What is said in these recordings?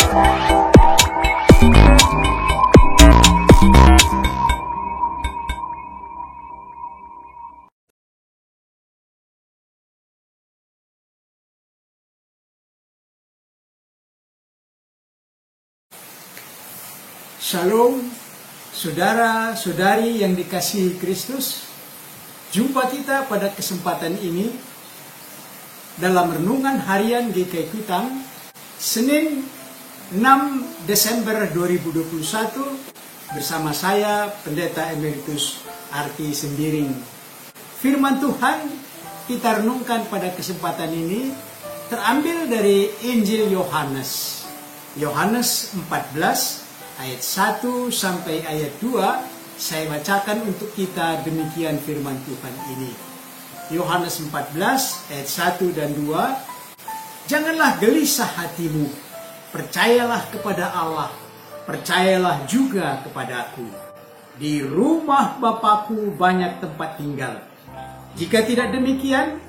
Shalom, saudara-saudari yang dikasihi Kristus. Jumpa kita pada kesempatan ini dalam renungan harian GKI Kuitang, Senin 6 Desember 2021 bersama saya, Pendeta Emeritus Arti Sembiring. Firman Tuhan kita renungkan pada kesempatan ini terambil dari Injil Yohanes. Yohanes 14 ayat 1 sampai ayat 2, saya bacakan untuk kita demikian firman Tuhan ini. Yohanes 14 ayat 1 dan 2. Janganlah gelisah hatimu, percayalah kepada Allah, percayalah juga kepadaku. Di rumah Bapakku banyak tempat tinggal. Jika tidak demikian,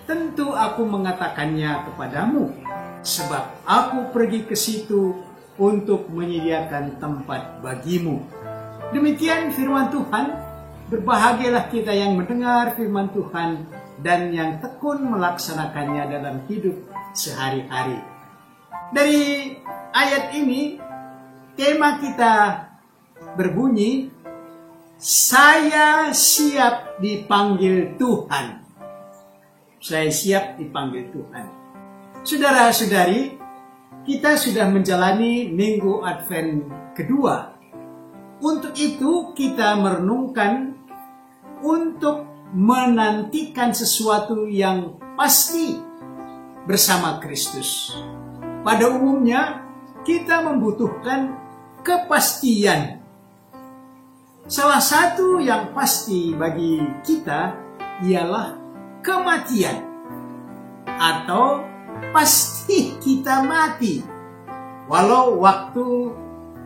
tentu aku mengatakannya kepadamu, sebab aku pergi ke situ untuk menyediakan tempat bagimu. Demikian firman Tuhan. Berbahagialah kita yang mendengar firman Tuhan dan yang tekun melaksanakannya dalam hidup sehari-hari. Dari ayat ini, tema kita berbunyi, saya siap dipanggil Tuhan. Saya siap dipanggil Tuhan. Saudara-saudari, kita sudah menjalani minggu Advent kedua. Untuk itu kita merenungkan untuk menantikan sesuatu yang pasti bersama Kristus. Pada umumnya kita membutuhkan kepastian. Salah satu yang pasti bagi kita ialah kematian atau pasti kita mati, walau waktu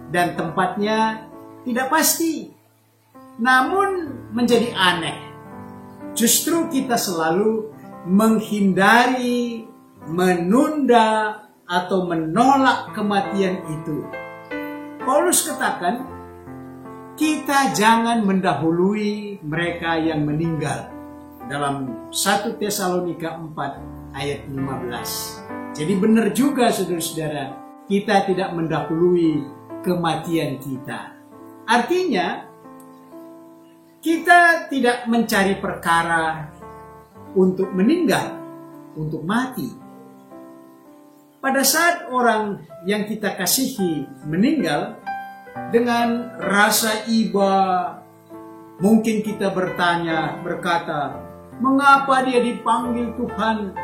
dan tempatnya tidak pasti. Namun menjadi aneh, justru kita selalu menghindari, menunda, atau menolak kematian itu. Paulus katakan, kita jangan mendahului mereka yang meninggal. Dalam 1 Tesalonika 4 ayat 15. Jadi benar juga saudara-saudara, kita tidak mendahului kematian kita. Artinya, kita tidak mencari perkara untuk meninggal, untuk mati. Pada saat orang yang kita kasihi meninggal, dengan rasa iba, mungkin kita berkata, mengapa dia dipanggil Tuhan?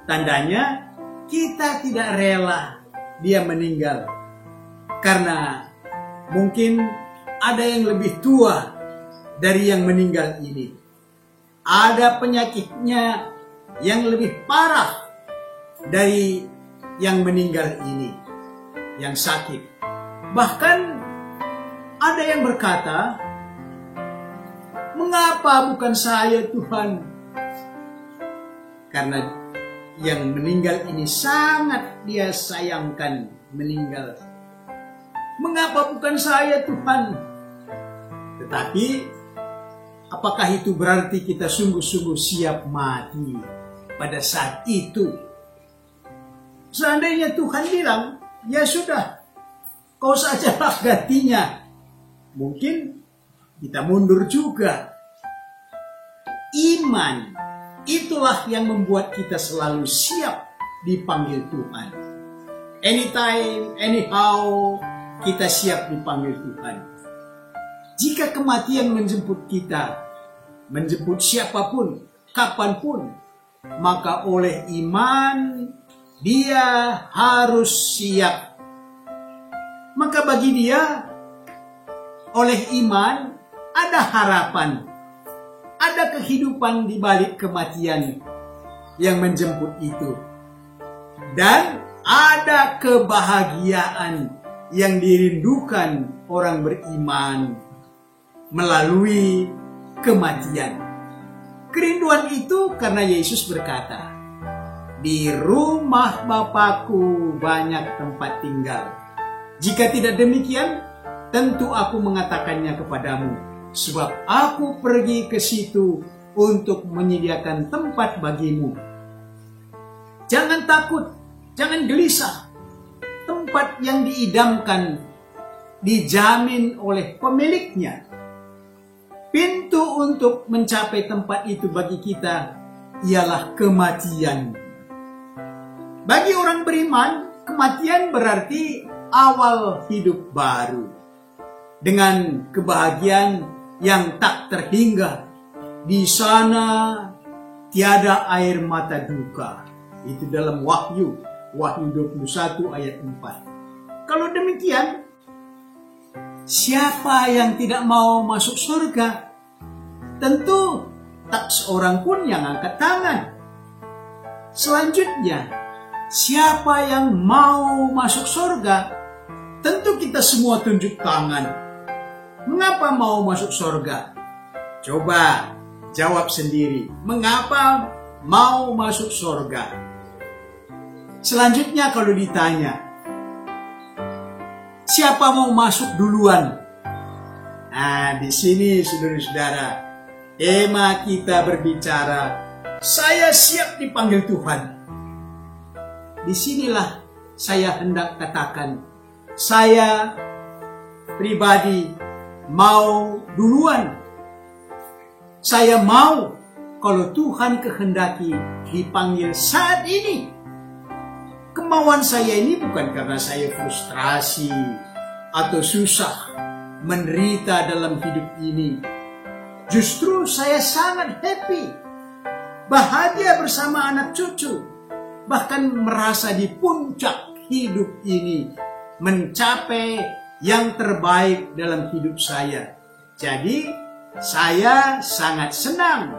Tandanya kita tidak rela dia meninggal. Karena mungkin ada yang lebih tua dari yang meninggal ini. Ada penyakitnya yang lebih parah dari yang meninggal ini, yang sakit. Bahkan ada yang berkata, mengapa bukan saya Tuhan? Karena yang meninggal ini sangat dia sayangkan meninggal. Mengapa bukan saya Tuhan? Tetapi apakah itu berarti kita sungguh-sungguh siap mati pada saat itu? Seandainya Tuhan bilang, ya sudah, kau sajalah gantinya. Mungkin kita mundur juga. Iman, itulah yang membuat kita selalu siap dipanggil Tuhan. Anytime, anyhow, kita siap dipanggil Tuhan. Jika kematian menjemput kita, menjemput siapapun, kapanpun, maka oleh iman, dia harus siap. Maka bagi dia, oleh iman, ada harapan, ada kehidupan di balik kematian yang menjemput itu. Dan ada kebahagiaan yang dirindukan orang beriman melalui kematian. Kerinduan itu karena Yesus berkata, Di rumah Bapakku banyak tempat tinggal. Jika tidak demikian, tentu aku mengatakannya kepadamu, sebab aku pergi ke situ untuk menyediakan tempat bagimu. Jangan takut, jangan gelisah. Tempat yang diidamkan dijamin oleh pemiliknya. Pintu untuk mencapai tempat itu bagi kita ialah kematian. Bagi orang beriman, kematian berarti awal hidup baru. Dengan kebahagiaan yang tak terhingga. Di sana tiada air mata duka. Itu dalam Wahyu 21 ayat 4. Kalau demikian, siapa yang tidak mau masuk surga? Tentu tak seorang pun yang angkat tangan. Selanjutnya, siapa yang mau masuk surga? Tentu kita semua tunjuk tangan. Mengapa mau masuk surga? Coba jawab sendiri. Mengapa mau masuk surga? Selanjutnya kalau ditanya, siapa mau masuk duluan? Nah, di sini saudara-saudara, tema kita berbicara, saya siap dipanggil Tuhan. Disinilah saya hendak katakan, saya pribadi mau duluan. Saya mau kalau Tuhan kehendaki dipanggil saat ini. Kemauan saya ini bukan karena saya frustrasi atau susah menderita dalam hidup ini. Justru saya sangat happy, bahagia bersama anak cucu. Bahkan merasa di puncak hidup ini, mencapai yang terbaik dalam hidup saya. Jadi, saya sangat senang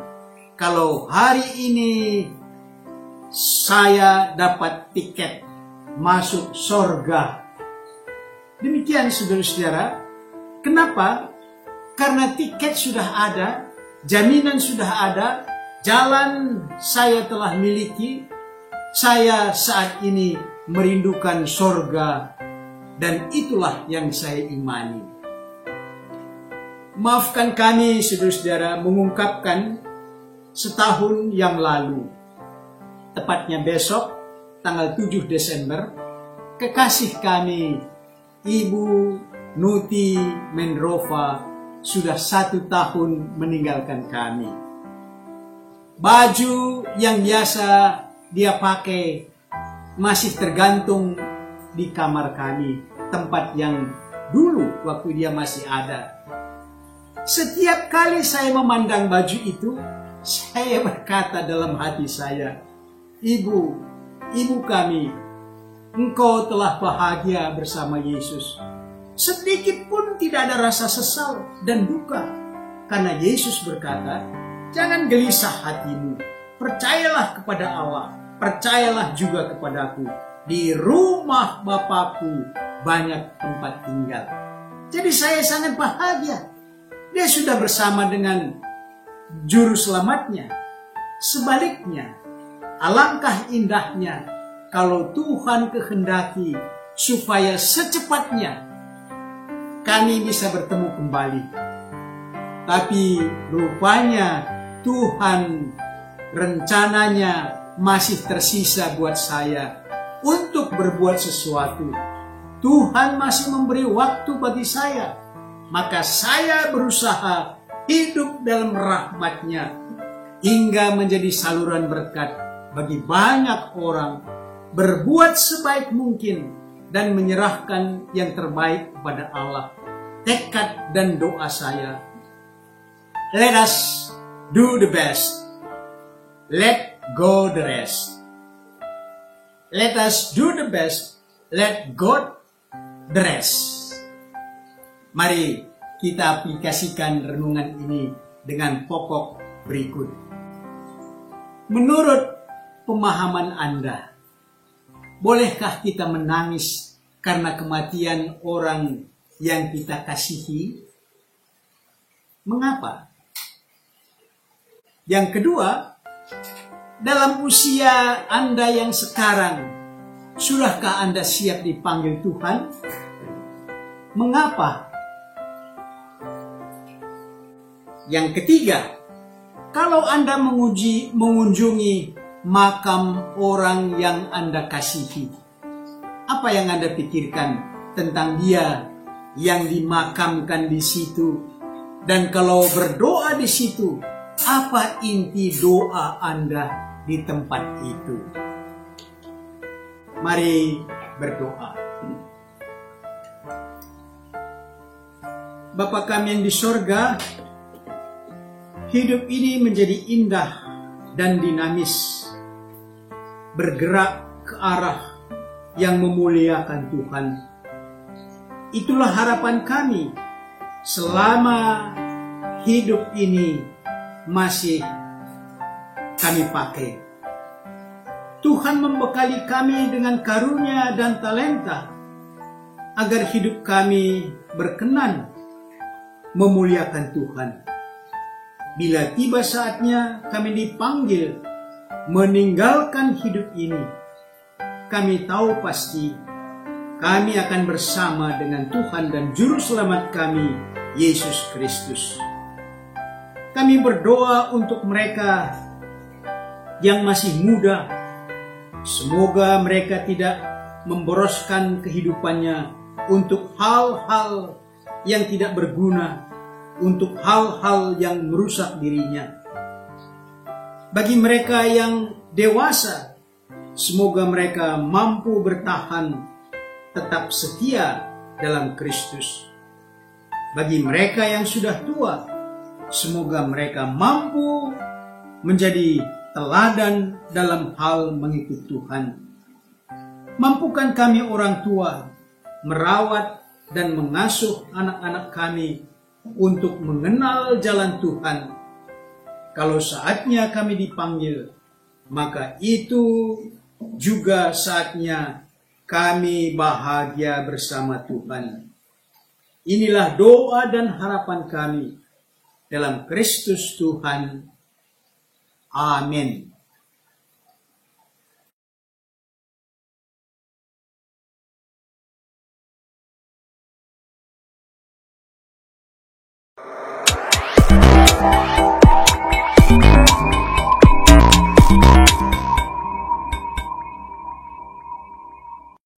kalau hari ini saya dapat tiket masuk surga. Demikian saudara-saudara. Kenapa? Karena tiket sudah ada, jaminan sudah ada, jalan saya telah miliki. Saya saat ini merindukan surga, dan itulah yang saya imani. Maafkan kami, saudara-saudara, mengungkapkan setahun yang lalu, tepatnya besok, tanggal 7 Desember, kekasih kami, Ibu Nuti Mendrova, sudah 1 tahun meninggalkan kami. Baju yang biasa dia pakai masih tergantung di kamar kami, tempat yang dulu waktu dia masih ada. Setiap kali saya memandang baju itu, saya berkata dalam hati saya, Ibu kami, engkau telah bahagia bersama Yesus. Sedikit pun tidak ada rasa sesal dan duka. Karena Yesus berkata, jangan gelisah hatimu, percayalah kepada Allah. Percayalah juga kepadaku, di rumah Bapakku banyak tempat tinggal. Jadi saya sangat bahagia. Dia sudah bersama dengan juru selamatnya. Sebaliknya, alangkah indahnya kalau Tuhan kehendaki supaya secepatnya kami bisa bertemu kembali. Tapi rupanya Tuhan rencananya masih tersisa buat saya untuk berbuat sesuatu. Tuhan masih memberi waktu bagi saya. Maka saya berusaha hidup dalam rahmat-Nya hingga menjadi saluran berkat bagi banyak orang, berbuat sebaik mungkin dan menyerahkan yang terbaik kepada Allah. Tekad dan doa saya, let us do the best. Let go the rest. Let us do the best. Let God the rest. Mari kita aplikasikan renungan ini dengan pokok berikut. Menurut pemahaman Anda, bolehkah kita menangis karena kematian orang yang kita kasihi? Mengapa? Yang kedua, dalam usia Anda yang sekarang, sudahkah Anda siap dipanggil Tuhan? Mengapa? Yang ketiga, kalau Anda mengunjungi makam orang yang Anda kasihi, apa yang Anda pikirkan tentang dia yang dimakamkan di situ? Dan kalau berdoa di situ, apa inti doa Anda di tempat itu? Mari berdoa. Bapa kami yang di sorga, hidup ini menjadi indah dan dinamis, bergerak ke arah yang memuliakan Tuhan. Itulah harapan kami selama hidup ini masih kami pakai. Tuhan membekali kami dengan karunia dan talenta agar hidup kami berkenan memuliakan Tuhan. Bila tiba saatnya kami dipanggil meninggalkan hidup ini, kami tahu pasti kami akan bersama dengan Tuhan dan Juru Selamat kami, Yesus Kristus. Kami berdoa untuk mereka yang masih muda. Semoga mereka tidak memboroskan kehidupannya untuk hal-hal yang tidak berguna, untuk hal-hal yang merusak dirinya. Bagi mereka yang dewasa, semoga mereka mampu bertahan tetap setia dalam Kristus. Bagi mereka yang sudah tua, semoga mereka mampu menjadi teladan dalam hal mengikut Tuhan. Mampukan kami orang tua merawat dan mengasuh anak-anak kami untuk mengenal jalan Tuhan. Kalau saatnya kami dipanggil, maka itu juga saatnya kami bahagia bersama Tuhan. Inilah doa dan harapan kami dalam Kristus Tuhan. Amin.